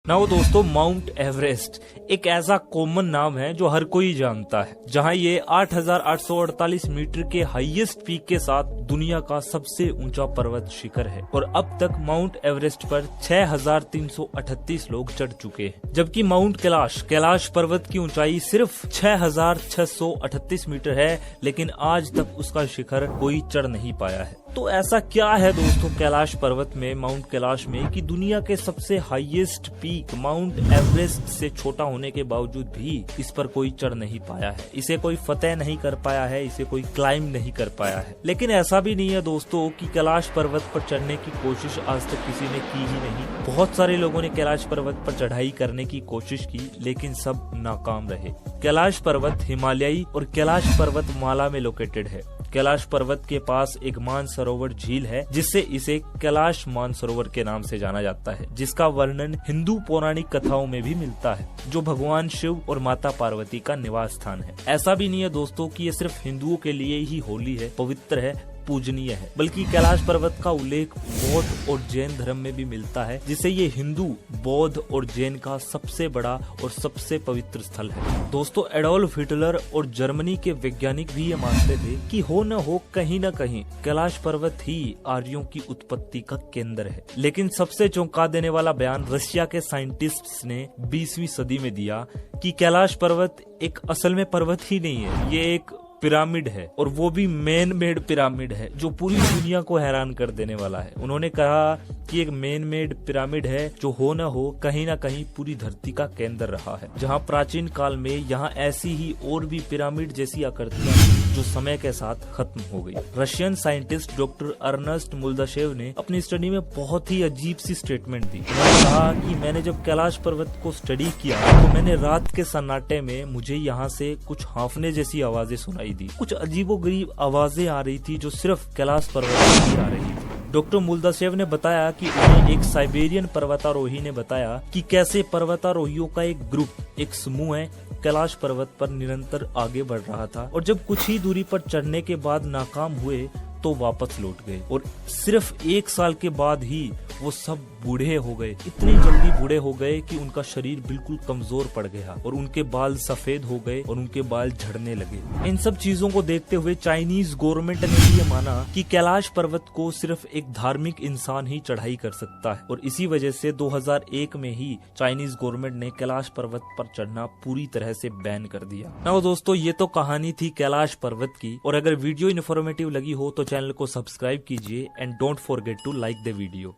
Now दोस्तों, mount Everest एक ऐसा कॉमन नाम है जो हर कोई जानता है, जहां ये 8,848 मीटर के हाईएस्ट पीक के साथ दुनिया का सबसे ऊंचा पर्वत शिखर है। और अब तक माउंट एवरेस्ट पर 6,338 लोग चढ़ चुके हैं, जबकि माउंट कैलाश पर्वत की ऊंचाई सिर्फ 6,638 मीटर है, लेकिन आज तक उसका शिखर कोई चढ़ नहीं पाया है। तो ऐसा क्या है दोस्तों कैलाश पर्वत में, माउंट कैलाश में, कि दुनिया के सबसे हाईएस्ट पीक माउंट एवरेस्ट से छोटा होने के बावजूद भी इस पर कोई चढ़ नहीं पाया है, इसे कोई फतेह नहीं कर पाया है, इसे कोई क्लाइंब नहीं कर पाया है। लेकिन ऐसा भी नहीं है दोस्तों कि कैलाश पर्वत पर चढ़ने की कोशिश आज तक किसी ने की ही नहीं। बहुत सारे लोगों ने कैलाश पर्वत पर चढ़ाई करने की कोशिश की, लेकिन सब नाकाम रहे। कैलाश पर्वत हिमालयी और कैलाश पर्वत माला में लोकेटेड है। कैलाश पर्वत के पास एक मानसरोवर झील है, जिससे इसे कैलाश मानसरोवर के नाम से जाना जाता है, जिसका वर्णन हिंदू पौराणिक कथाओं में भी मिलता है, जो भगवान शिव और माता पार्वती का निवास स्थान है। ऐसा भी नहीं है दोस्तों कि ये सिर्फ हिंदुओं के लिए ही होली है, पवित्र है, पूजनीय है, बल्कि कैलाश पर्वत का उल्लेख बौद्ध और जैन धर्म में भी मिलता है, जिससे ये हिंदू, बौद्ध और जैन का सबसे बड़ा और सबसे पवित्र स्थल है। दोस्तों, एडोल्फ हिटलर और जर्मनी के वैज्ञानिक भी ये मानते थे कि हो न हो कहीं न कहीं कैलाश पर्वत ही आर्यों की उत्पत्ति का केंद्र है। लेकिन सबसे चौंका देने वाला बयान रशिया के साइंटिस्ट्स ने 20वीं सदी में दिया कि कैलाश पर्वत एक असल में पर्वत ही नहीं है, ये एक पिरामिड है, और वो भी मैन मेड पिरामिड है, जो पूरी दुनिया को हैरान कर देने वाला है। उन्होंने कहा कि एक मैन मेड पिरामिड है जो हो न हो कहीं ना कहीं पूरी धरती का केंद्र रहा है, जहां प्राचीन काल में यहाँ ऐसी ही और भी पिरामिड जैसी आकृतियां जो समय के साथ खत्म हो गई। रशियन साइंटिस्ट डॉक्टर अर्नेस्ट मुल्दाशेव ने अपनी स्टडी में बहुत ही अजीब सी स्टेटमेंट दी। उन्होंने कहा कि मैंने जब कैलाश पर्वत को स्टडी किया तो मैंने रात के सन्नाटे में मुझे यहाँ से कुछ हाँफने जैसी आवाजें सुनाई दी। कुछ अजीबोगरीब आवाजें आ रही थी जो सिर्फ कैलाश पर्वत से आ रही थी। डॉक्टर मुल्दाशेव ने बताया कि उन्हें एक साइबेरियन पर्वतारोही ने बताया कि कैसे पर्वतारोहियों का एक ग्रुप, एक समूह है, कैलाश पर्वत पर निरंतर आगे बढ़ रहा था, और जब कुछ ही दूरी पर चढ़ने के बाद नाकाम हुए तो वापस लौट गए, और सिर्फ 1 साल के बाद ही वो सब बूढ़े हो गए। इतनी जल्दी बूढ़े हो गए कि उनका शरीर बिल्कुल कमजोर पड़ गया, और उनके बाल सफेद हो गए और उनके बाल झड़ने लगे। इन सब चीजों को देखते हुए चाइनीज गवर्नमेंट ने भी ये माना कि कैलाश पर्वत को सिर्फ एक धार्मिक इंसान ही चढ़ाई कर सकता है, और इसी वजह से 2001 में ही चाइनीज गवर्नमेंट ने कैलाश पर्वत पर चढ़ना पूरी तरह से बैन कर दिया। नाउ दोस्तों, ये तो कहानी थी कैलाश पर्वत की, और अगर वीडियो इन्फॉर्मेटिव लगी हो तो चैनल को सब्सक्राइब कीजिए and don't forget to like the video.